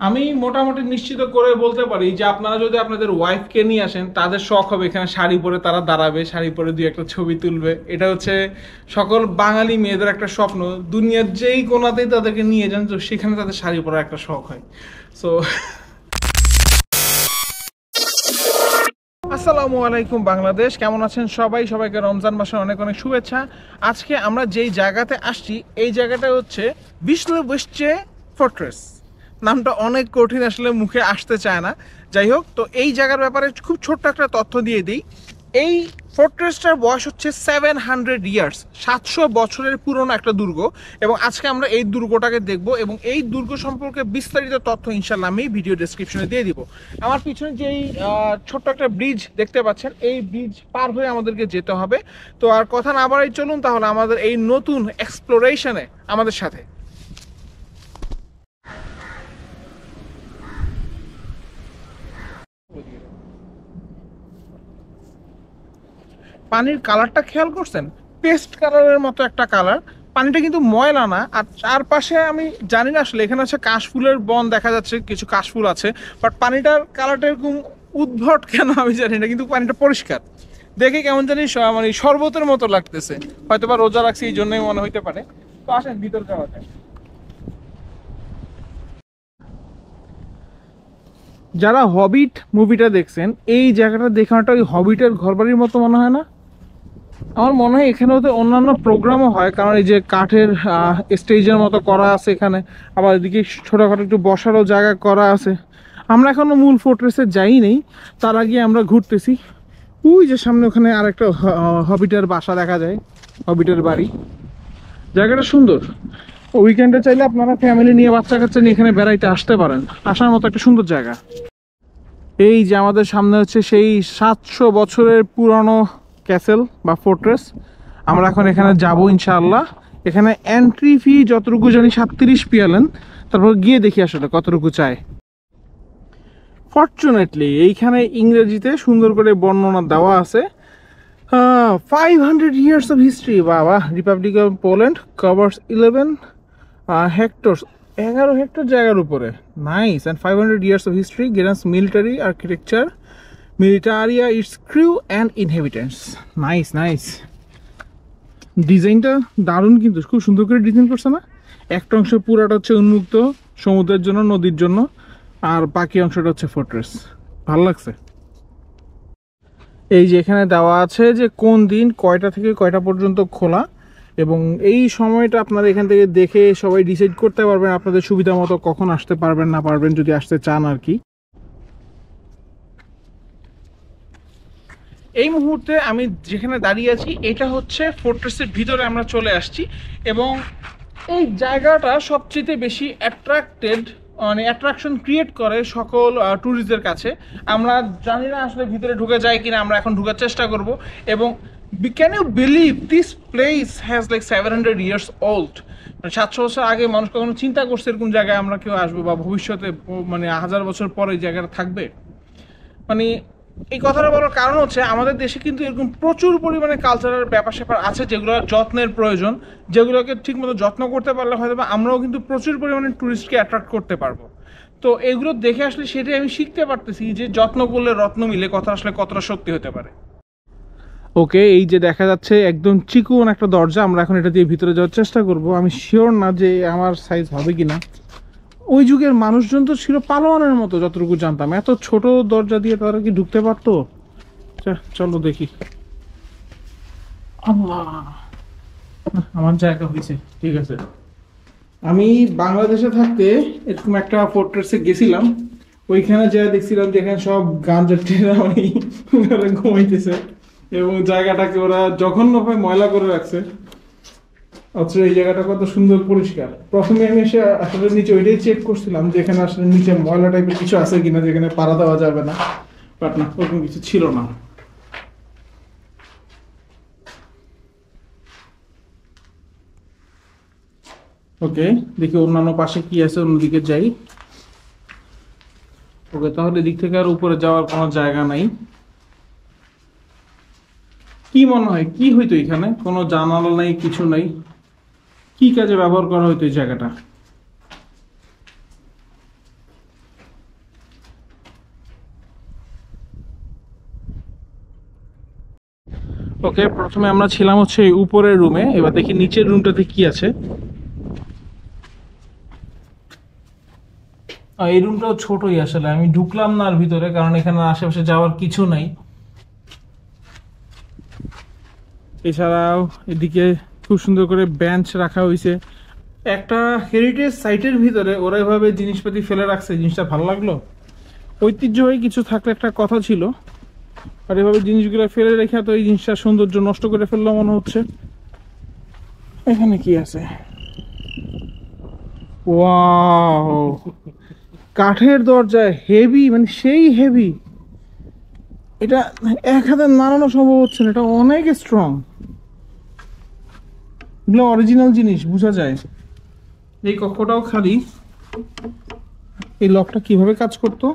আমি মোটামুটি নিশ্চিত করে বলতে পারি যে আপনারা যদি আপনাদের ওয়াইফকে নিয়ে আসেন তাদের শখ হবে এখানে শাড়ি পরে তারা দাঁড়াবে, শাড়ি পরে দুই একটা ছবি তুলবে। এটা হচ্ছে সকল বাঙালি মেয়েদের একটা স্বপ্ন, দুনিয়ার যেই কোনাতেই তাদেরকে নিয়ে যান তো সেখানে তাদের শাড়ি পরার একটা শখ হয়। সো আসসালামু আলাইকুম বাংলাদেশ, কেমন আছেন সবাই? সবাইকে রমজান মাসের অনেক অনেক শুভেচ্ছা। আজকে আমরা যেই জায়গাতে আসছি এই জায়গাটা হচ্ছে বিষ্ণুবুষ্চে ফোর্ট্রেস। নামটা অনেক কঠিন, আসলে মুখে আসতে চায় না। যাই হোক, তো এই জায়গার ব্যাপারে খুব ছোট্ট একটা তথ্য দিয়ে দিই। এই ফোর্ট্রেসটার বয়স হচ্ছে 700 ইয়ার্স, 700 বছরের পুরনো একটা দুর্গ। এবং আজকে আমরা এই দুর্গটাকে দেখব এবং এই দুর্গ সম্পর্কে বিস্তারিত তথ্য ইনশাল্লাহ আমি ভিডিও ডেসক্রিপশনে দিয়ে দিব। আমার পিছনে যেই ছোট্ট একটা ব্রিজ দেখতে পাচ্ছেন, এই ব্রিজ পার হয়ে আমাদেরকে যেতে হবে। তো আর কথা না বাড়াই, চলুন তাহলে আমাদের এই নতুন এক্সপ্লোরেশনে আমাদের সাথে। পানির কালারটা খেয়াল করছেন? পেস্ট কালারের মতো একটা কালার। পানিটা কিন্তু ময়লা না। আর চারপাশে আমি জানি না আসলে এখানে হচ্ছে কাশফুলের বন দেখা যাচ্ছে, কিছু কাশফুল আছে, বাট পানিটার কালারটা এরকম উদ্ভট কেন আমি জানি না, কিন্তু পানিটা পরিষ্কার। দেখে কেমন জানি মানে শরবতের মতো লাগতেছে, হয়তো বা রোজা রাখছি এই জন্যই মনে হইতে পারে। তো আসেন ভিতর যাওয়া যায়। যারা হবিট মুভিটা দেখছেন, এই জায়গাটা দেখানোটা ওই হবিটের ঘরবাড়ির মতো মনে হয় না? আমার মনে হয় এখানে ওদের অন্যান্য প্রোগ্রামও হয়, কারণ এই যে কাঠের স্টেজের মতো করা আছে এখানে, আবার এদিকে ছোটোখাটো একটু বসারও জায়গা করা আছে। আমরা এখনো মূল ফোর্ট্রেসে যাই নেই, তার আগে আমরা ঘুরতেছি। ওই যে সামনে ওখানে আরেকটা হবিটের বাসা দেখা যায়, হবিটের বাড়ি। জায়গাটা সুন্দর। উইকেন্ডে চাইলে আপনারা ফ্যামিলি নিয়ে বাচ্চা কাচ্চা নিয়ে এখানে বেড়াইতে আসতে পারেন, আসার মতো একটা সুন্দর জায়গা। এই যে আমাদের সামনে হচ্ছে সেই 700 বছরের পুরনো ক্যাসেল বা ফোর্ট্রেস। আমরা এখন এখানে যাব ইনশাআল্লাহ। এখানে এন্ট্রি ফি যতটুকু জানি 37 পিয়ালেন। তারপর গিয়ে দেখি আসলে কতটুকু চায়। ফরচুনেটলি এইখানে ইংরেজিতে সুন্দর করে বর্ণনা দেওয়া আছে। 500 years of history, বাবা। Republic of Poland covers 11 hectare, 11 hectare জায়গার উপরে। Nice. And 500 years of history, garrisons military architecture, militaria, its crew and inhabitants. Nice nice. ডিজাইনটা দারুণ, কিন্তু খুব সুন্দর করে ডিজাইন করছে না? একটা অংশ পুরাটা হচ্ছে উন্মুক্ত সমুদ্রের জন্য, নদীর জন্য, আর বাকি অংশটা হচ্ছে ফোর্ট্রেস। ভালো লাগছে। এই যে এখানে দেওয়া আছে যে কোন দিন কয়টা থেকে কয়টা পর্যন্ত খোলা, এবং এই সময়টা আপনারা এখান থেকে দেখে সবাই ডিসাইড করতে পারবেন আপনাদের সুবিধা মতো কখন আসতে পারবেন না পারবেন, যদি আসতে চান আর কি। এই মুহূর্তে আমি যেখানে দাঁড়িয়ে আছি এটা হচ্ছে ফোর্ট্রেসের ভিতরে আমরা চলে আসছি। এবং এই জায়গাটা সবচেয়ে বেশি মানে অ্যাট্রাকশন ক্রিয়েট করে সকল ট্যুরিস্টদের কাছে। আমরা জানি না আসলে ভিতরে ঢুকে যায় কিনা, আমরা এখন ঢুকার চেষ্টা করব। এবং can you believe this place has like 700 years old? মানে 700 বছর আগে মানুষ কখনো চিন্তা করছে এরকম জায়গায় আমরা কেউ আসবো, বা ভবিষ্যতে মানে 1000 বছর পরে এই জায়গাটা থাকবে? মানে এই কথাটা বলার কারণ হচ্ছে আমাদের দেশে কিন্তু এরকম প্রচুর পরিমাণে কালচারাল ব্যাপার স্যাপার আছে যেগুলো যত্নের প্রয়োজন, যেগুলোকে ঠিকমতো যত্ন করতে পারলে হয়তো বা আমরাও কিন্তু প্রচুর পরিমাণে ট্যুরিস্টকে অ্যাট্রাক্ট করতে পারবো। তো এগুলো দেখে আসলে সেটাই আমি শিখতে পারতেছি যে যত্ন করলে রত্ন মিলে কথা আসলে কতটা সত্যি হতে পারে। ওকে, এই যে দেখা যাচ্ছে একদম চিকন একটা দরজা, আমরা এখন এটা দিয়ে ভিতরে যাওয়ার চেষ্টা করব। আমি শিওর না যে আমার সাইজ হবে কিনা। ওই যুগের মানুষজন তো ছিল পালোয়ানের মতো, যতটুকু জানতাম। এত ছোট দরজা দিয়ে তারা কি ঢুকতে পারতো? চলো দেখি। আল্লাহ, আমার জায়গা হয়েছে, ঠিক আছে। আমি বাংলাদেশে থাকতে এরকম একটা ফোর্ট্রেসে গেছিলাম। ওইখানে যা দেখছিলাম যেখানে সব গাঁজা টেরা ঘুমাইতেছে, এবং জায়গাটাকে ওরা জঘন্যভাবে ময়লা করে রাখছে। অথচ এই জায়গাটা কত সুন্দর পরিষ্কার। প্রথমে আমি এসে আসলে নিচে ওইটাই চেক করছিলাম যে এখানে আসলে নিচে ময়লা টাইপের কিছু আছে কিনা, যেখানে পাড়া দেওয়া যাবে না, বাট না, ওরকম কিছু ছিল না। ওকে, দেখি অন্যান্য পাশে কি আছে, অন্যদিকে যাই। ওকে, তাহলে দিক থেকে আর উপরে যাওয়ার কোনো জায়গা নাই। কি মনে হয় কি হইতো এখানে? কোনো জানালা নাই, কিছু নাই। কি কাজে ব্যবহার করা হইতো এই জায়গাটা? ওকে, প্রথমে আমরা ছিলাম হচ্ছে এই উপরের রুমে, এবার দেখি নিচের রুমটাতে কি আছে। এই রুমটাও ছোটই আসলে, আমি ঢুকলাম না আর ভিতরে, কারণ এখানে আশেপাশে যাওয়ার কিছু নাই। এছাড়াও এদিকে খুব সুন্দর করে বেঞ্চ রাখা হয়েছে। একটা হেরিটেজ সাইটের ভিতরে ওরা এভাবে জিনিসপাতি ফেলে রাখছে, জিনিসটা ভালো লাগলো। ঐতিহ্যবাহী কিছু থাকলে একটা কথা ছিল, আর এভাবে জিনিসগুলো ফেলে রেখে তো এই জিনিসটা সৌন্দর্য নষ্ট করে ফেললো মনে হচ্ছে। এখানে কি আছে? ওয়াও, কাঠের দরজায়, হেভি, মানে সেই হেভি। এটা এক হাতে নাড়ানো সম্ভব হচ্ছে না, এটা অনেক স্ট্রং। এগুলো অরিজিনাল জিনিস বোঝা যায়। এই কক্ষটাও খালি। এই লকটা কিভাবে কাজ করতো?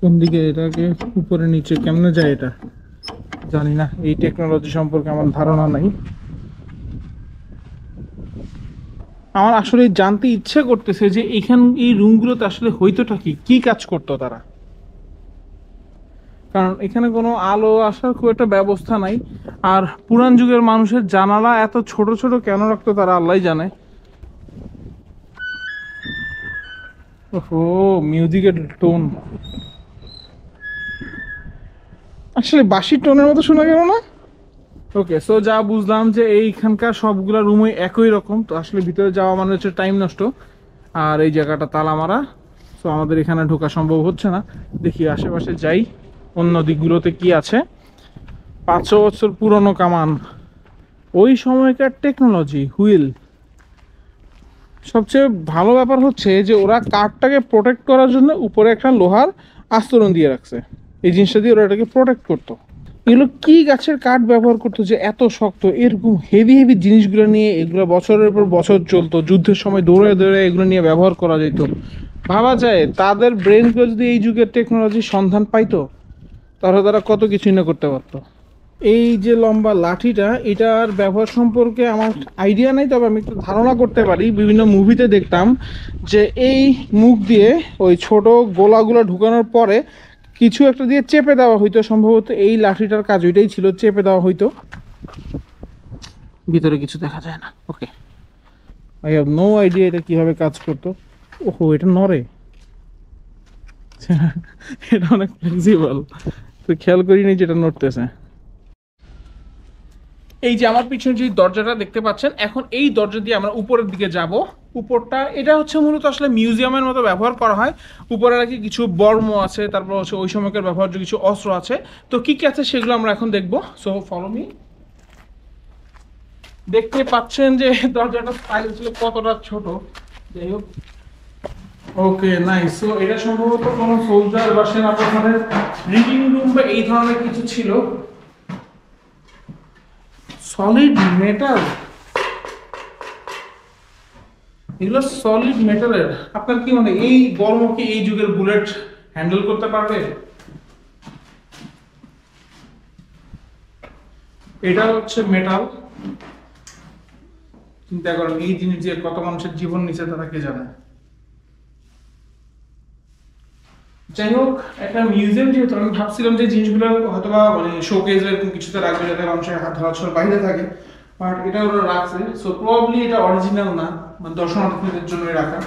কোন দিকে এটাকে উপরে নিচে কেমনে যায় এটা জানি না, এই টেকনোলজি সম্পর্কে আমার ধারণা নাই। আমার আসলে জানতে ইচ্ছে করতেছে যে এই রুমগুলোতে আসলে হইতোটা কি কাজ করতো তারা, কারণ এখানে কোনো আলো আসার খুব একটা ব্যবস্থা নাই। আর পুরান যুগের মানুষের জানালা এত ছোট ছোট কেন রাখতো তারা আল্লাহ জানে। ওহো, মিউজিকের টোন আসলে বাঁশির টোনের মতো শোনা গেল না? ওকে, সো যা বুঝলাম যে এইখানকার সবগুলা রুমই একই রকম, তো আসলে ভিতরে যাওয়া মানে হচ্ছে টাইম নষ্ট। আর এই জায়গাটা তালা মারা, সো আমাদের এখানে ঢোকা সম্ভব হচ্ছে না। দেখি আশেপাশে যাই, অন্য দিকগুলোতে কি আছে। 500 বছর পুরনো কামান, ওই সময়কার টেকনোলজি, হুইল। সবচেয়ে ভালো ব্যাপার হচ্ছে যে ওরা কাঠটাকে প্রোটেক্ট করার জন্য উপরে একটা লোহার আস্তরণ দিয়ে রাখছে। এই জিনিসটা দিয়ে ওরা এটাকে প্রোটেক্ট করতো। এগুলো কি গাছের কাঠ ব্যবহার করতো যে এত শক্ত? এরকম হেভি হেভি জিনিসগুলো নিয়ে এগুলো বছরের পর বছর চলতো, যুদ্ধের সময় দৌড়ে দৌড়ে এগুলো নিয়ে ব্যবহার করা যেত। ভাবা যায় তাদের ব্রেনগুলো যদি এই যুগের টেকনোলজির সন্ধান পাইতো, তাহলে তারা কত কিছুই না করতে পারতো। এই যে লম্বা লাঠিটা, এটার ব্যবহার সম্পর্কে আমার আইডিয়া নেই, তবে আমি একটু ধারণা করতে পারি। বিভিন্ন মুভিতে দেখতাম যে এই মুখ দিয়ে ওই ছোট গোলাগুলো ঢুকানোর পরে কিছু একটা দিয়ে চেপে দেওয়া হইতো, সম্ভবত এই লাঠিটার কাজ ওইটাই ছিল, চেপে দেওয়া হইতো। ভিতরে কিছু দেখা যায় না। ওকে, আই হ্যাভ নো আইডিয়া এটা কিভাবে কাজ করতো। ওহো, এটা নড়ে, এটা অনেক ফ্লেক্সিবল, তো খেয়াল করিনি যেটা নড়তেছে। এই যে আমার পিছনে যে দরজাটা দেখতে পাচ্ছেন, এখন এই দরজা দিয়ে আমরা উপরের দিকে যাব। উপরটা এটা হচ্ছে মূলত আসলে মিউজিয়ামের মতো ব্যবহার করা হয়। উপরে নাকি কিছু বর্ম আছে, তারপর হচ্ছে ওই সময়কার ব্যবহার্য কিছু অস্ত্র আছে। তো কি কি আছে সেগুলো আমরা এখন দেখব। So follow me. দেখতে পাচ্ছেন যে দরজাটা স্টাইল ছিল কতটা ছোট। যাই হোক, ওকে নাইস। সো এটা সম্ভবত কোনো সোলজার বা সেনাপ্রধানের রিডিং রুম বা এই ধরনের কিছু ছিল। সলিড মেটাল, এগুলো সলিড মেটালের। আপনার কি মনে এই বর্ম কি এই যুগের বুলেট হ্যান্ডেল করতে পারবে? এটা হচ্ছে মেটাল। চিন্তা করেন এই জিনিস দিয়ে কত মানুষের জীবন নিচে তারা কে জানে। যাই হোক, একটা মিউজিয়াম যেহেতু, আমি ভাবছিলাম যে জিনিসগুলো হয়তো বা মানে শোকেজ এরকম কিছুতে রাখবে যাতে মানুষের হাত ধরাছোঁয়ার বাইরে থাকে, বাট এটা ওরা রাখছে। সো প্রবাবলি এটা অরিজিনাল না, মানে দর্শনার্থীদের জন্যই রাখা।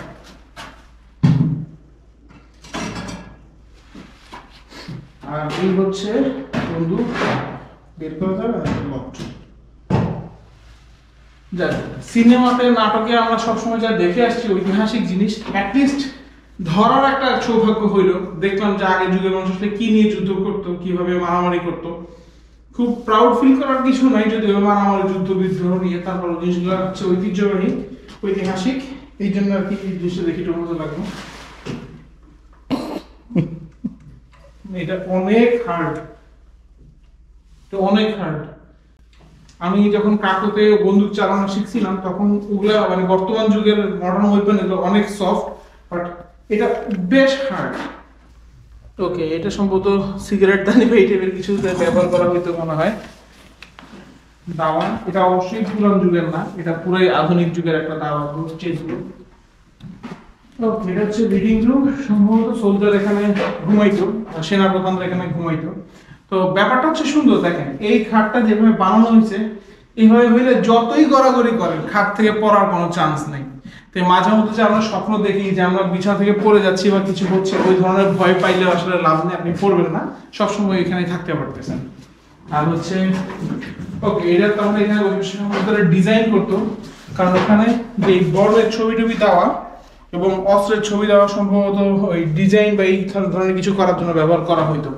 আর এই হচ্ছে বন্ধু, বের করা যাবে না লকড। যাক, সিনেমাতে নাটকে আমরা সবসময় যা দেখে আসছি ঐতিহাসিক জিনিস, অ্যাটলিস্ট ধরার একটা সৌভাগ্য হইল। দেখলাম যে আগের যুগের মানুষ আসলে কি নিয়ে যুদ্ধ করতো, কিভাবে মারামারি করতো। খুব প্রাউড ফিল করার কিছু নাই যদিও মারামারি যুদ্ধ বিদ্রোহ নিয়ে, তারপর জিনিসগুলো হচ্ছে ঐতিহ্যবাহী ঐতিহাসিক, এই জন্য আর কি এই জিনিসটা দেখে একটু মজা লাগলো। এটা অনেক হার্ড, তো অনেক হার্ড। আমি যখন কাকুতে বন্দুক চালানো শিখছিলাম তখন ওগুলা মানে বর্তমান যুগের মডার্ন ওয়েপন এগুলো অনেক সফট, বাট এটা বেশ হার্ড। ওকে, এটা সম্ভবত সিগারেট দানি বা এই টাইপের কিছু ব্যবহার করা হইতো মনে হয়। দাওয়া, এটা অবশ্যই পুরান যুগের না, এটা পুরাই আধুনিক যুগের একটা দাওয়া চেজগুলো। ওকে, এটা হচ্ছে রিডিং রুম। সম্ভবত সোলজার এখানে ঘুমাইতো, সেনাপ্রধানরা এখানে ঘুমাইতো। তো ব্যাপারটা হচ্ছে সুন্দর, দেখেন এই খাটটা যেভাবে বানানো হয়েছে এইভাবে হইলে যতই গড়াগড়ি করেন খাট থেকে পড়ার কোনো চান্স নেই। তো মাঝে মধ্যে যে আমরা স্বপ্ন দেখি যে আমরা বিছানা থেকে পড়ে যাচ্ছি বা কিছু হচ্ছে, ওই ধরনের ভয় পাইলে আসলে লাভ নেই, আপনি পড়বেন না, সবসময় এখানেই থাকতে পারতেছেন। আর হচ্ছে ওকে, এটা তাহলে এখানে ডিজাইন করতো, কারণ ওখানে যে বড়ের ছবি টবি দেওয়া এবং অস্ত্রের ছবি দেওয়া সম্ভবত ওই ডিজাইন বা এই ধরনের কিছু করার জন্য ব্যবহার করা হইতো।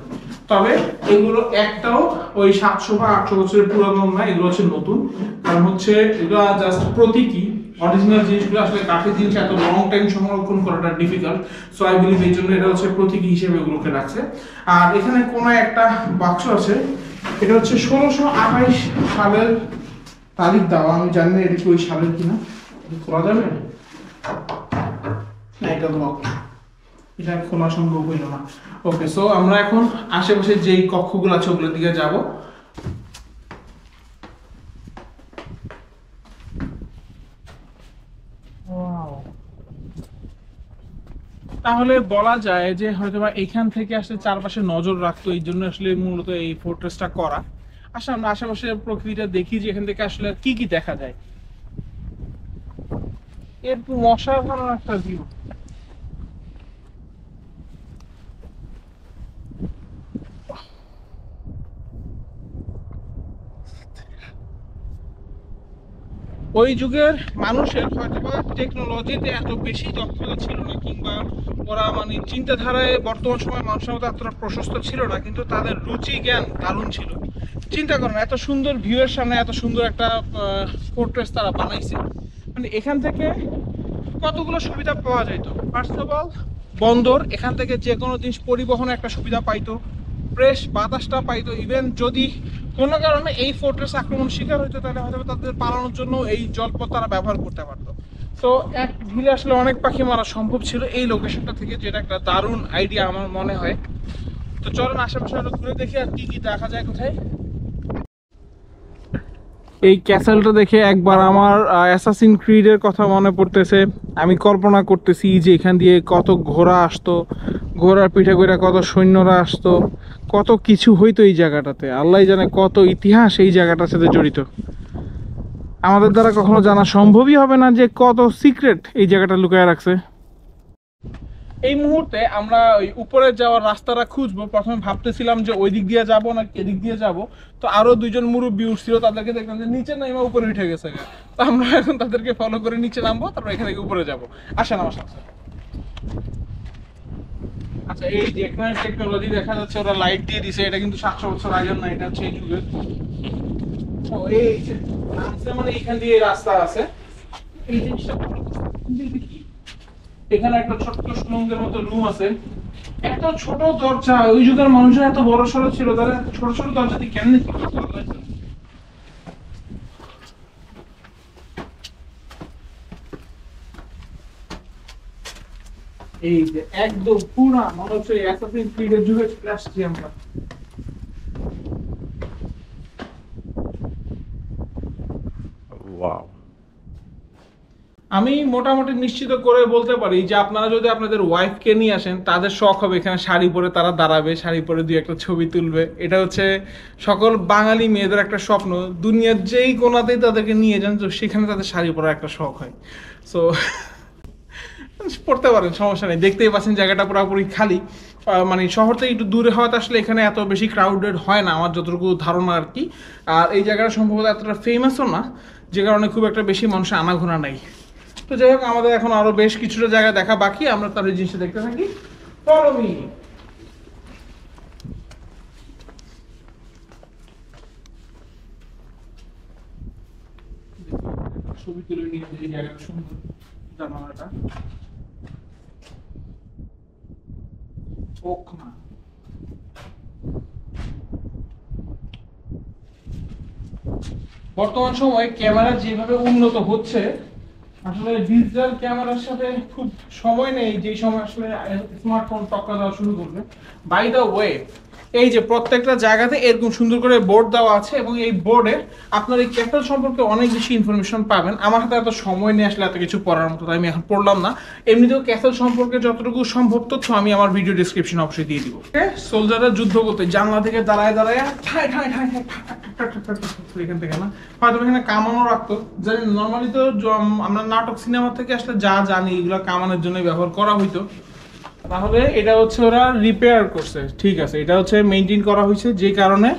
তবে এগুলো একটাও ওই 700 বা 800 বছরের পুরানো না, এগুলো হচ্ছে নতুন। কারণ হচ্ছে এগুলো জাস্ট প্রতীকী, অরিজিনাল জিনিসগুলো আসলে কাঠের জিনিস এত লং টাইম সংরক্ষণ করাটা ডিফিকাল্ট। সো আই বিলিভ এই জন্য এটা হচ্ছে প্রতীকী হিসেবে এগুলোকে রাখছে। আর এখানে কোনো একটা বাক্স আছে, এটা হচ্ছে 1628 সালের তারিখ দেওয়া, আমি জানি না এটা কি ওই সালের কিনা, খোলা যাবে না, এটা লক, এটা খোলা সম্ভব হইল না। ওকে, সো আমরা এখন আশেপাশে যেই কক্ষগুলো আছে ওগুলোর দিকে যাব। তাহলে বলা যায় যে হয়তোবা এখান থেকে আসলে চারপাশে নজর রাখতো, এই জন্য আসলে মূলত এই ফোর্ট্রেসটা করা। আসলে আমরা আশেপাশে প্রকৃতিটা দেখি যে এখান থেকে আসলে কি কি দেখা যায়। এর অসাধারণ একটা ভিউ। ওই যুগের মানুষের হয়তোবা টেকনোলজিতে এত বেশি দক্ষতা ছিল না, কিংবা ওরা মানে চিন্তাধারায় বর্তমান সময় মানুষের মতো এতটা প্রশস্ত ছিল না, কিন্তু তাদের রুচি জ্ঞান দারুণ ছিল। চিন্তা করেন এত সুন্দর ভিউয়ের সামনে এত সুন্দর একটা ফোর্ট্রেস তারা বানাইছে। মানে এখান থেকে কতগুলো সুবিধা পাওয়া যেত। ফার্স্ট অফ অল বন্দর, এখান থেকে যে কোনো জিনিস পরিবহনের একটা সুবিধা পাইতো, ফ্রেশ বাতাসটা পাইতো। ইভেন যদি কোনো কারণে এই ফোর্ট্রেস আক্রমণ শিকার হইতো তাহলে হয়তো তাদের পালানোর জন্য এই জলপথ তারা ব্যবহার করতে পারতো। তো এক ঢিলে আসলে অনেক পাখি মারা সম্ভব ছিল এই লোকেশনটা থেকে, যেটা একটা দারুণ আইডিয়া আমার মনে হয়। তো চলেন আশেপাশে আরো ঘুরে দেখি আর কি কি দেখা যায় কোথায়। এই ক্যাসেলটা দেখে একবার আমার অ্যাসাসিন ক্রিডের কথা মনে পড়তেছে। আমি কল্পনা করতেছি যে এখান দিয়ে কত ঘোড়া আসতো, ঘোড়ার পিঠে করে কত সৈন্যরা আসতো, কত কিছু হইতো এই জায়গাটাতে। আল্লাহ জানে কত ইতিহাস এই জায়গাটার সাথে জড়িত। আমাদের দ্বারা কখনো জানা সম্ভবই হবে না যে কত সিক্রেট এই জায়গাটা লুকায় রাখছে। এই মুহূর্তে আমরা ওই উপরে যাওয়ার রাস্তাটা খুঁজবো। প্রথমে ভাবতেছিলাম যে ওই দিক দিয়ে যাবো না এদিক দিয়ে যাব। তো আরো দুইজন মুরব্বী উঠছিল, তাদেরকে দেখলাম যে নিচে নামা উপরে উঠে গেছে। তো আমরা এখন তাদেরকে ফলো করে নিচে নামবো, তারপর এখান থেকে উপরে যাবো। আসেন আমার সাথে। আচ্ছা, এই যে এখানে টেকনোলজি দেখা যাচ্ছে, ওরা লাইট দিয়ে দিছে। এটা কিন্তু 700 বছর আগের না, এটা হচ্ছে এই যুগের। ও এই মানে এখান দিয়ে রাস্তা আছে। এই জিনিসটা এখানে একটা ছোট্ট সুড়ঙ্গের মতো রুম আছে। এত ছোট দরজা, ওই যুগের মানুষের এত বড় সড়ো ছিল, তারা ছোট ছোট দরজা দিয়ে কেমনে এই যে একদম পুরা মনে হচ্ছে অ্যাসাসিন ক্রিডের যুগে চলে আসছি আমরা। ওয়াও, আমি মোটামুটি নিশ্চিত করে বলতে পারি যে আপনারা যদি আপনাদের ওয়াইফকে নিয়ে আসেন, তাদের শখ হবে এখানে শাড়ি পরে তারা দাঁড়াবে, শাড়ি পরে দুই একটা ছবি তুলবে। এটা হচ্ছে সকল বাঙালি মেয়েদের একটা স্বপ্ন, দুনিয়ার যেই কোনাতেই তাদেরকে নিয়ে যান তো সেখানে তাদের শাড়ি পরার একটা শখ হয়। সো পড়তে পারেন, সমস্যা নেই। দেখতেই পাচ্ছেন জায়গাটা পুরোপুরি খালি। মানে শহর থেকে একটু দূরে হওয়াতে আসলে এখানে এত বেশি ক্রাউডেড হয় না আমার যতটুকু ধারণা আর কি। আর এই জায়গাটা সম্ভবত এতটা ফেমাসও না, যে কারণে খুব একটা বেশি মানুষের আনাঘোনা নাই। তো যাই হোক, আমাদের এখন আরো বেশ কিছুটা জায়গা দেখা বাকি, আমরা তার এই জিনিসটা দেখতে থাকি। Follow me. ছবি তুলে নিয়ে এই জায়গাটা সুন্দর, জানালাটা না। বর্তমান সময়ে ক্যামেরা যেভাবে উন্নত হচ্ছে, আসলে ডিজিটাল ক্যামেরার সাথে খুব সময় নেই, যেই সময় আসলে স্মার্টফোন টক্কর দেওয়া শুরু করবে। বাই দ্য ওয়ে, এই যে প্রত্যেকটা জায়গাতে এরকম সুন্দর করে বোর্ড দেওয়া আছে এবং এই বোর্ডে আপনার এই ক্যাসেল সম্পর্কে অনেক বেশি ইনফরমেশন পাবেন। আমার হাতে এত সময় নিয়ে আসলে এত কিছু পড়ার মতো তাই আমি এখন পড়লাম না। এমনিতেও ক্যাসেল সম্পর্কে যতটুকু সম্ভব তথ্য আমি আমার ভিডিও ডিসক্রিপশন অবশ্যই দিয়ে দিব। সোলজাররা যুদ্ধ করতে জানলা থেকে দাঁড়ায় দাঁড়ায় ঠাই ঠাই ঠাই এখান থেকে না হয়তো এখানে কামানো রাখতো, জানি নর্মালি তো আমরা নাটক সিনেমা থেকে আসলে যা জানি এগুলো কামানোর জন্য ব্যবহার করা হইতো। তাহলে এটা হচ্ছে ওরা রিপেয়ার করছে, ঠিক আছে, এটা হচ্ছে মেইনটেইন করা হয়েছে যে কারণে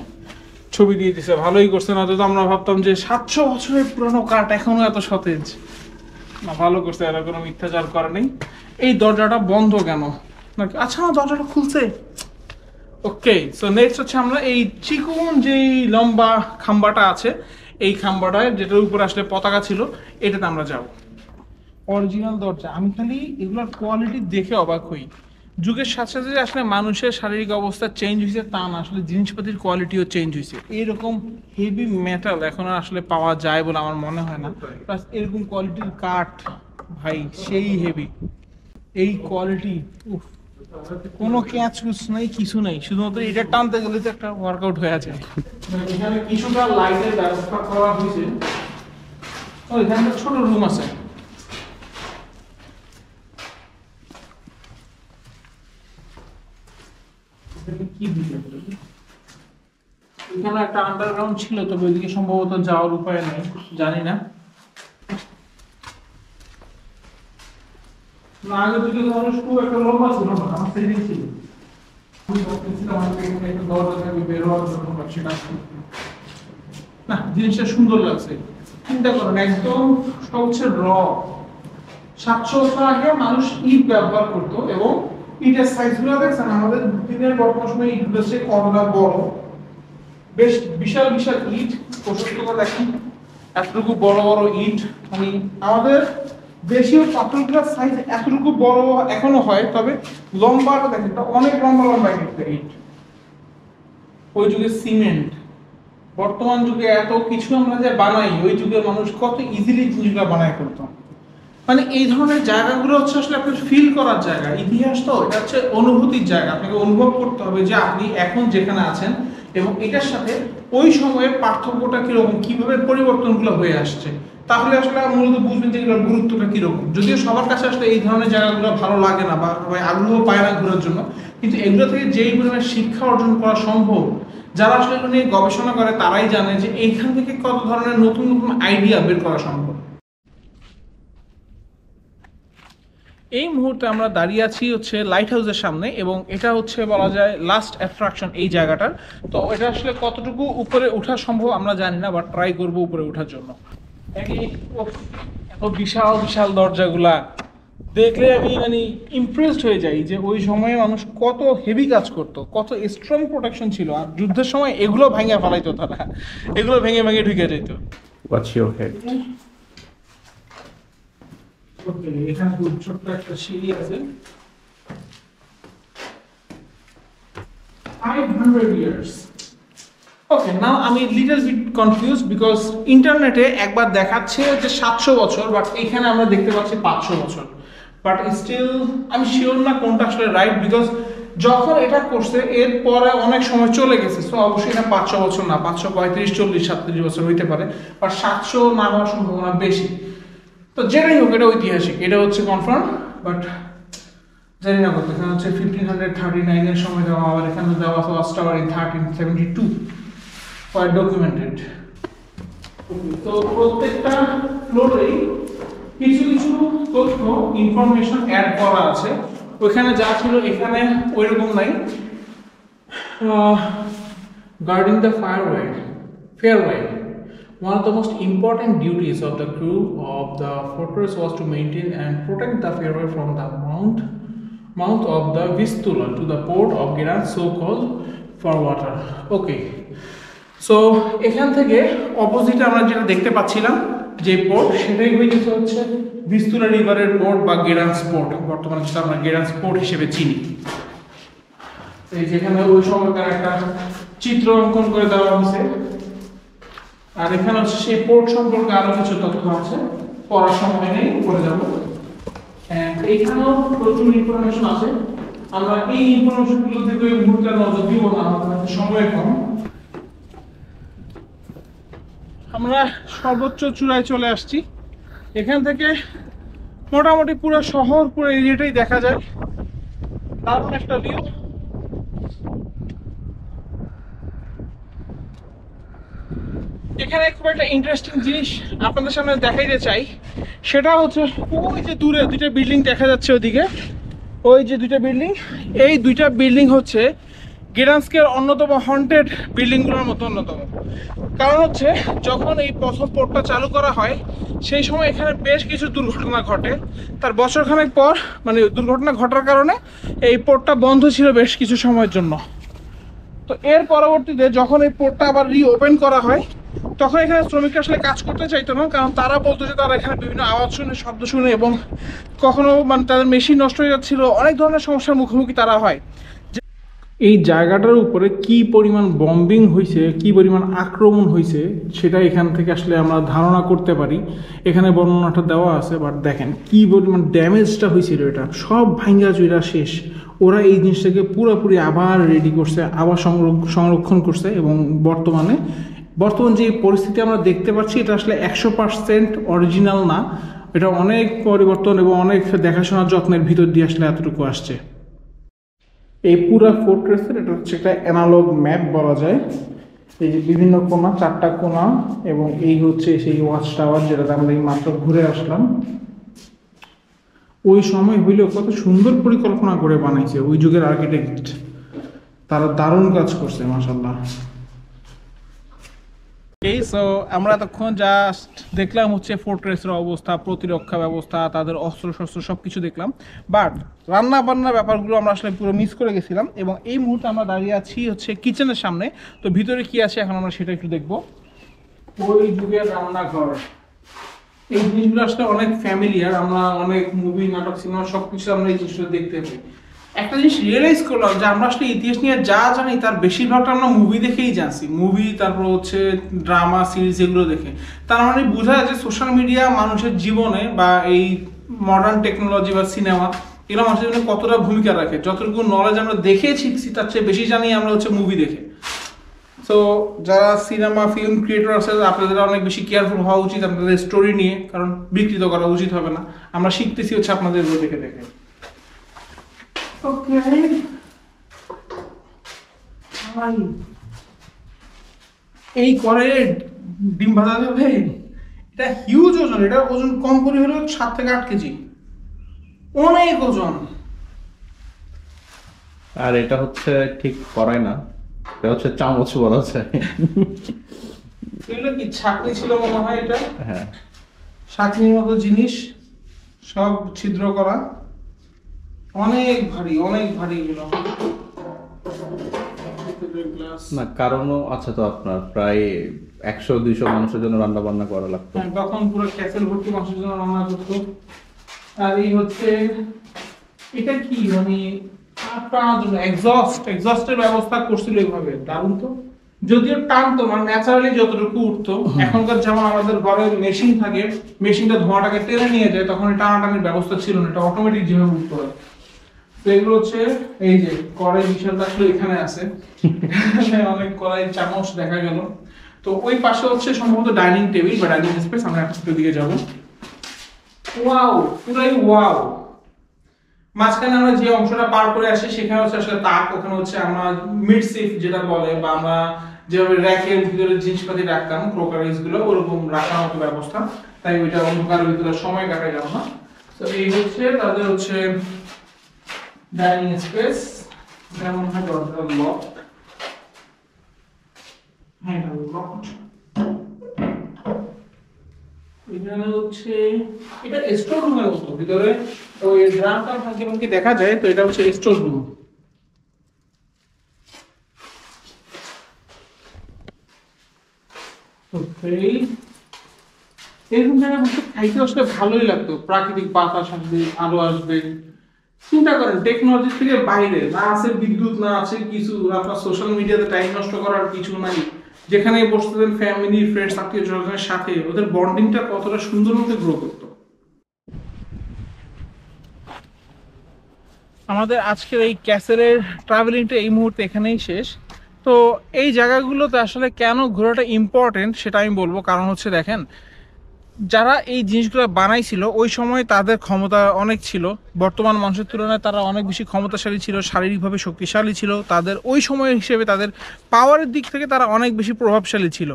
ছবি দিয়ে দিছে, ভালোই করছে। না তো আমরা ভাবতাম যে 700 বছরের পুরনো কাঠ এখনো এত সতেজ, না ভালো করছে, এরা কোনো মিথ্যাচার করে নেই। এই দরজাটা বন্ধ কেন নাকি? আচ্ছা দরজাটা খুলছে। ওকে, সো নেক্সট হচ্ছে আমরা এই চিকন যেই লম্বা খাম্বাটা আছে এই খাম্বাটায় যেটার উপরে আসলে পতাকা ছিল এটাতে আমরা যাব। অরিজিনাল দরজা, আমি খালি এগুলোর কোয়ালিটি দেখে অবাক হই। যুগের সাথে সাথে আসলে মানুষের শারীরিক অবস্থা চেঞ্জ হয়েছে তা না, আসলে জিনিসপাতির কোয়ালিটিও চেঞ্জ হয়েছে। এরকম হেভি মেটাল এখন আসলে পাওয়া যায় বলে আমার মনে হয় না, প্লাস এরকম কোয়ালিটির কাঠ ভাই সেই হেভি, এই কোয়ালিটি কোনো ক্যাচ কুচ নাই, কিছু নাই, শুধুমাত্র এটা টানতে গেলে তো একটা ওয়ার্কআউট হয়ে আছে। এখানে কিছুটা লাইটের ব্যবস্থা করা হয়েছে। ও এখানে ছোট রুম আছে, এখানে একটা আন্ডারগ্রাউন্ড ছিল, তবে ওইদিকে সম্ভবত যাওয়ার উপায় নেই, জানি না। আগে থেকে মানুষ খুব একটা লম্বা ছিল না, আমার সেদিন ছিল, না জিনিসটা সুন্দর লাগছে। চিন্তা করেন একদম হচ্ছে র 700 বছর আগে মানুষ ইট ব্যবহার করতো এবং ইটের সাইজ গুলো দেখছেন আমাদের দিনের বর্তমান সময় ইটগুলো সে কতটা বড়, বেশ বিশাল বিশাল ইট, প্রশস্ততা দেখেন এতটুকু বড় বড় ইট, মানে আমাদের দেশীয় পাথরগুলোর সাইজ এতটুকু বড় এখনো হয়, তবে লম্বাটা দেখেন অনেক লম্বা লম্বা ইট। ওই যুগে সিমেন্ট, বর্তমান যুগে এত কিছু আমরা যে বানাই, ওই যুগের মানুষ কত ইজিলি জিনিসগুলো বানায় করতাম। মানে এই ধরনের জায়গাগুলো হচ্ছে আসলে আপনার ফিল করার জায়গা। ইতিহাস তো এটা হচ্ছে অনুভূতির জায়গা, আপনাকে অনুভব করতে হবে যে আপনি এখন যেখানে আছেন এবং এটার সাথে ওই সময়ের পার্থক্যটা কিরকম, কিভাবে পরিবর্তনগুলো হয়ে আসছে, তাহলে আসলে মূলত বুঝবেন যে এগুলোর গুরুত্বটা কিরকম। যদিও সবার কাছে আসলে এই ধরনের জায়গাগুলো ভালো লাগে না বা আগ্রহ পায় না ঘোরার জন্য, কিন্তু এগুলো থেকে যেই পরিমাণে শিক্ষা অর্জন করা সম্ভব, যারা আসলে এগুলো নিয়ে গবেষণা করে তারাই জানে যে এইখান থেকে কত ধরনের নতুন নতুন আইডিয়া বের করা সম্ভব। এই মুহূর্তে আমরা দাঁড়িয়ে আছি হচ্ছে লাইট হাউসের সামনে এবং এটা হচ্ছে বলা যায় লাস্ট অ্যাট্রাকশন এই জায়গাটার। তো এটা আসলে কতটুকু উপরে ওঠা সম্ভব আমরা জানি না, বাট ট্রাই করবো উপরে ওঠার জন্য। এত বিশাল বিশাল দরজাগুলা দেখলে আমি মানে ইমপ্রেসড হয়ে যাই যে ওই সময়ে মানুষ কত হেভি কাজ করতো, কত স্ট্রং প্রোটেকশন ছিল, আর যুদ্ধের সময় এগুলো ভেঙে ফেলাইতো তারা, এগুলো ভেঙে ভেঙে ঢুকে যেত। What's your head? এখানে খুব ছোট্ট একটা সিঁড়ি আছে, 500 years. ওকে, নাও আমি লিটল বিট কনফিউজ বিকজ ইন্টারনেটে একবার দেখাচ্ছে যে 700 বছর, বাট এখানে আমরা দেখতে পাচ্ছি 500 বছর, বাট স্টিল আমি শিওর না কোনটা আসলে রাইট, বিকজ যখন এটা করছে এরপরে অনেক সময় চলে গেছে, সো অবশ্যই এটা 500 বছর না, 535, 40, 37 বছর হইতে পারে, বাট 700 না হওয়ার সম্ভাবনা বেশি। তো যেটাই হোক এটা ঐতিহাসিক, এটা হচ্ছে কনফার্ম, বাট জানি না কত। এখানে হচ্ছে 1539 এর সময় দেওয়া, আবার এখানে দেওয়া আছে watch tower in 1372 for documented. তো প্রত্যেকটা ফ্লোরেই কিছু কিছু তথ্য ইনফরমেশন অ্যাড করা আছে, ওইখানে যা ছিল এখানে ওইরকম নাই। Guarding the fairway. One of the most important duties of the crew of the fortress was to maintain and protect the fairway from the mouth of the Vistula to the port of Gdansk, so called for water. Okay, so এখান থেকে অপোজিটে আমরা যেটা দেখতে পাচ্ছিলাম যে port, সেটাই হয়েছে হচ্ছে ভিস্তুলা রিভারের পোর্ট বা গেডান্স্ক পোর্ট, বর্তমানে যেটা আমরা গেডান্স্ক পোর্ট হিসেবে চিনি। এই যেখানে ওই সময়কার একটা চিত্র অঙ্কন করে দেওয়া হয়েছে, আর এখানে হচ্ছে সেই পোর্ট সম্পর্কে আরো কিছু তথ্য আছে, পড়ার সময় নেই, উপরে যাব। এইখানেও প্রচুর ইনফরমেশন আছে, আমরা এই ইনফরমেশনগুলো থেকে এই মুহূর্তে নজর দিব না, আমাদের সময় কম। আমরা সর্বোচ্চ চূড়ায় চলে আসছি। এখান থেকে মোটামুটি পুরো শহর, পুরো এরিয়াটাই দেখা যায়। দারুণ একটা ভিউ। এখানে খুব একটা ইন্টারেস্টিং জিনিস আপনাদের সামনে দেখাইতে চাই, সেটা হচ্ছে ওই যে দূরে দুইটা বিল্ডিং দেখা যাচ্ছে, ওইদিকে ওই যে দুইটা বিল্ডিং, এই দুইটা বিল্ডিং হচ্ছে গেডান্সকের অন্যতম হন্টেড বিল্ডিংগুলোর মতো অন্যতম। কারণ হচ্ছে যখন এই প্রথম পোর্টটা চালু করা হয় সেই সময় এখানে বেশ কিছু দুর্ঘটনা ঘটে। তার বছরখানেক পর মানে দুর্ঘটনা ঘটার কারণে এই পোর্টটা বন্ধ ছিল বেশ কিছু সময়ের জন্য। তো এর পরবর্তীতে যখন এই পোর্টটা আবার রিওপেন করা হয় তখন এখানে শ্রমিকরা আসলে কাজ করতে চাইতো না, কারণ তারা বলতো যে তারা এখানে বিভিন্ন আওয়াজ শুনে, শব্দ শুনে এবং কখনো মানে তাদের মেশিন নষ্ট হয়ে যাচ্ছিল, অনেক ধরনের সমস্যার মুখোমুখি তারা হয়। এই জায়গাটার উপরে কি পরিমাণ বম্বিং হয়েছে, কি পরিমাণ আক্রমণ হয়েছে সেটা এখান থেকে আসলে আমরা ধারণা করতে পারি। এখানে বর্ণনাটা দেওয়া আছে, বাট দেখেন কি পরিমাণ ড্যামেজটা হয়েছিল, এটা সব ভাঙ্গা চুরা শেষ। ওরা এই জিনিসটাকে পুরোপুরি আবার রেডি করছে, আবার সংরক্ষণ করছে এবং বর্তমান যে পরিস্থিতি আমরা দেখতে পাচ্ছি এটা আসলে 100% অরিজিনাল না, এটা অনেক পরিবর্তন এবং অনেক দেখাশোনার যত্নের ভিতর দিয়ে আসলে এতটুকু আসছে। এই পুরো ফোর্ট্রেসের এটা হচ্ছে একটা অ্যানালগ ম্যাপ বলা যায়। এই যে বিভিন্ন কোণা, 4টা কোণা, এবং এই হচ্ছে সেই ওয়াচ টাওয়ার যেটাতে আমরা এই মাত্র ঘুরে আসলাম। ওই সময় হইলেও কত সুন্দর পরিকল্পনা করে বানাইছে ওই যুগের আর্কিটেক্ট, তারা দারুণ কাজ করছে মাশাআল্লাহ। এই সো আমরা এতক্ষণ জাস্ট দেখলাম হচ্ছে ফোর্ট্রেসের অবস্থা, প্রতিরক্ষা ব্যবস্থা, তাদের অস্ত্র শস্ত্র সব কিছু দেখলাম, বাট রান্না বান্নার ব্যাপারগুলো আমরা আসলে পুরো মিস করে গেছিলাম। এবং এই মুহূর্তে আমরা দাঁড়িয়ে আছি হচ্ছে কিচেনের সামনে। তো ভিতরে কি আছে এখন আমরা সেটা একটু দেখবো। ওই যুগের রান্নাঘর, এই জিনিসগুলো আসলে অনেক ফ্যামিলিয়ার, আমরা অনেক মুভি, নাটক, সিনেমা সব কিছু আমরা এই জিনিসগুলো দেখতে পাই। একটা জিনিস রিয়েলাইজ করলাম যে আমরা আসলে ইতিহাস নিয়ে যা জানি তার বেশিরভাগটা আমরা মুভি দেখেই জানছি, মুভি, তারপর হচ্ছে ড্রামা সিরিজ, এগুলো দেখে। তার মানে বোঝা যায় যে সোশ্যাল মিডিয়া মানুষের জীবনে বা এই মডার্ন টেকনোলজি বা সিনেমা এগুলো মানুষের জন্য কতটা ভূমিকা রাখে। যতটুকু নলেজ আমরা দেখে শিখছি তার চেয়ে বেশি জানি আমরা হচ্ছে মুভি দেখে। সো যারা সিনেমা ফিল্ম ক্রিয়েটর আছে আপনাদের অনেক বেশি কেয়ারফুল হওয়া উচিত আপনাদের স্টোরি নিয়ে, কারণ বিকৃত করা উচিত হবে না। আমরা শিখতেছি হচ্ছে আপনাদের দেখে দেখে। ওকে, এই করে ডিম ভাজা যাবে? এটা হিউজ ওজন, এটা ওজন কম করে হলো 7 থেকে 8 কেজি, অনেক ওজন। আর এটা হচ্ছে ঠিক করাই না, এটা হচ্ছে চামচ বলা যায়। এগুলো কি ছাকনি ছিল মনে হয়, এটা হ্যাঁ ছাকনির মতো জিনিস, সব ছিদ্র করা, অনেক ভারী, অনেক ভারী এগুলো। না কারণও আছে তো, আপনার প্রায় 100-200 মানুষের জন্য রান্না বান্না করা লাগতো। তখন পুরো ক্যাসেল ভর্তি মানুষের জন্য রান্না করতো। আর এই হচ্ছে এটা কি মানে এক্সস্টের ব্যবস্থা করছিল এইভাবে, দারুণ তো। যদিও টানতো মানে ন্যাচারালি যতটুকু উঠতো, এখনকার যেমন আমাদের ঘরে মেশিন থাকে, মেশিনটা ধোঁয়াটাকে টেনে নিয়ে যায়, তখন টানাটানির ব্যবস্থা ছিল না, এটা অটোমেটিক যেভাবে উঠতো। তো এগুলো হচ্ছে এই যে কড়াই, বিশালটা আসলে এখানে আছে, অনেক কড়াই, চামচ দেখা গেল। তো ওই পাশে হচ্ছে সম্ভবত ডাইনিং টেবিল বা ডাইনিং স্পেস, আমরা একটা দিকে যাবো। ওয়াও, পুরাই ওয়াও। মাঝখানে আমরা যে অংশটা পার করে আসি সেখানে হচ্ছে আসলে তাক, ওখানে হচ্ছে আমরা মিডসিফ যেটা বলে, বা আমরা যেভাবে র্যাকের ভিতরে জিনিসপাতি রাখতাম ক্রোকারিজ গুলো, ওরকম রাখার মতো ব্যবস্থা, তাই ওইটা অন্ধকারের ভিতরে সময় কাটাইলাম না। তো এই হচ্ছে তাদের হচ্ছে ডাইনিং স্পেস, যেমন হয় দরজা লক, হ্যাঁ লক। এখানে হচ্ছে এটা স্টোর রুমের মতো, ভিতরে ওই ড্রামটা ভাঙকে দেখা যায়, তো এটা হচ্ছে স্টোর রুম। এরকম জায়গায় বসে খাইতে আসলে ভালোই লাগতো, প্রাকৃতিক বাতাস আসবে, আলো আসবে। চিন্তা করেন টেকনোলজি থেকে বাইরে, না আছে বিদ্যুৎ, না আছে কিছু, আপনার সোশ্যাল মিডিয়াতে টাইম নষ্ট করার কিছু নাই, যেখানে বসতেন ফ্যামিলি, ফ্রেন্ডস, আত্মীয় স্বজনের সাথে, ওদের বন্ডিংটা কতটা সুন্দর মতো গ্রো করতো। আমাদের আজকের এই ক্যাসেলের ট্রাভেলিংটা এই মুহূর্তে এখানেই শেষ। তো এই জায়গাগুলোতে আসলে কেন ঘোরাটা ইম্পর্টেন্ট সেটা আমি বলবো। কারণ হচ্ছে দেখেন, যারা এই জিনিসগুলো বানাইছিল ওই সময় তাদের ক্ষমতা অনেক ছিল, বর্তমান মানুষের তুলনায় তারা অনেক বেশি ক্ষমতাশালী ছিল, শারীরিকভাবে শক্তিশালী ছিল, তাদের ওই সময়ের হিসেবে তাদের পাওয়ারের দিক থেকে তারা অনেক বেশি প্রভাবশালী ছিল।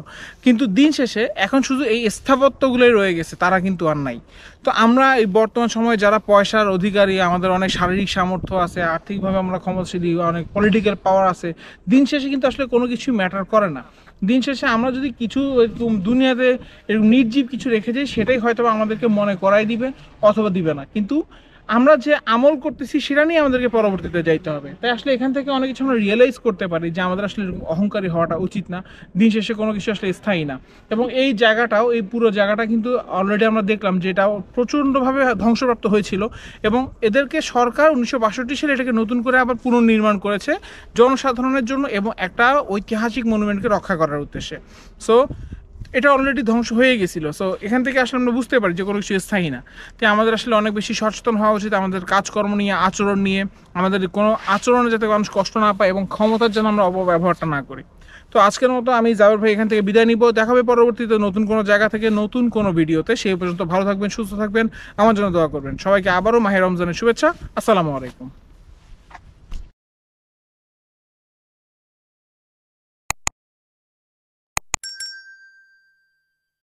কিন্তু দিন শেষে এখন শুধু এই স্থাপত্যগুলোই রয়ে গেছে, তারা কিন্তু আর নাই। তো আমরা এই বর্তমান সময়ে যারা পয়সার অধিকারী, আমাদের অনেক শারীরিক সামর্থ্য আছে, আর্থিকভাবে আমরা ক্ষমতাশালী, অনেক পলিটিক্যাল পাওয়ার আছে, দিন শেষে কিন্তু আসলে কোনো কিছুই ম্যাটার করে না। দিন শেষে আমরা যদি কিছু এরকম দুনিয়াতে এরকম নির্জীব কিছু রেখে যাই, সেটাই হয়তো আমাদেরকে মনে করাই দিবে অথবা দিবে না। কিন্তু আমরা যে আমল করতেছি সেটা নিয়ে আমাদেরকে পরবর্তীতে যাইতে হবে। তাই আসলে এখান থেকে অনেক কিছু আমরা রিয়েলাইজ করতে পারি যে আমাদের আসলে এরকম অহংকারী হওয়াটা উচিত না। দিন শেষে কোনো কিছু আসলে স্থায়ী না। এবং এই জায়গাটাও, এই পুরো জায়গাটা কিন্তু অলরেডি আমরা দেখলাম যে এটা প্রচণ্ডভাবে ধ্বংসপ্রাপ্ত হয়েছিল, এবং এদেরকে সরকার 1962 সালে এটাকে নতুন করে আবার পুনর্নির্মাণ করেছে জনসাধারণের জন্য এবং একটা ঐতিহাসিক মনুমেন্টকে রক্ষা করার উদ্দেশ্যে। সো এটা অলরেডি ধ্বংস হয়ে গেছিলো। সো এখান থেকে আসলে আমরা বুঝতে পারি যে কোনো কিছু স্থায়ী না। তাই আমাদের আসলে অনেক বেশি সচেতন হওয়া উচিত আমাদের কাজকর্ম নিয়ে, আচরণ নিয়ে। আমাদের কোনো আচরণে যাতে মানুষ কষ্ট না পায় এবং ক্ষমতার জন্য আমরা অপব্যবহারটা না করি। তো আজকের মতো আমি জাবের ভাই এখান থেকে বিদায় নিব। দেখা হবে পরবর্তীতে নতুন কোনো জায়গা থেকে নতুন কোনো ভিডিওতে। সেই পর্যন্ত ভালো থাকবেন, সুস্থ থাকবেন, আমার জন্য দোয়া করবেন। সবাইকে আবারও মাহে রমজানের শুভেচ্ছা। আসসালামু আলাইকুম।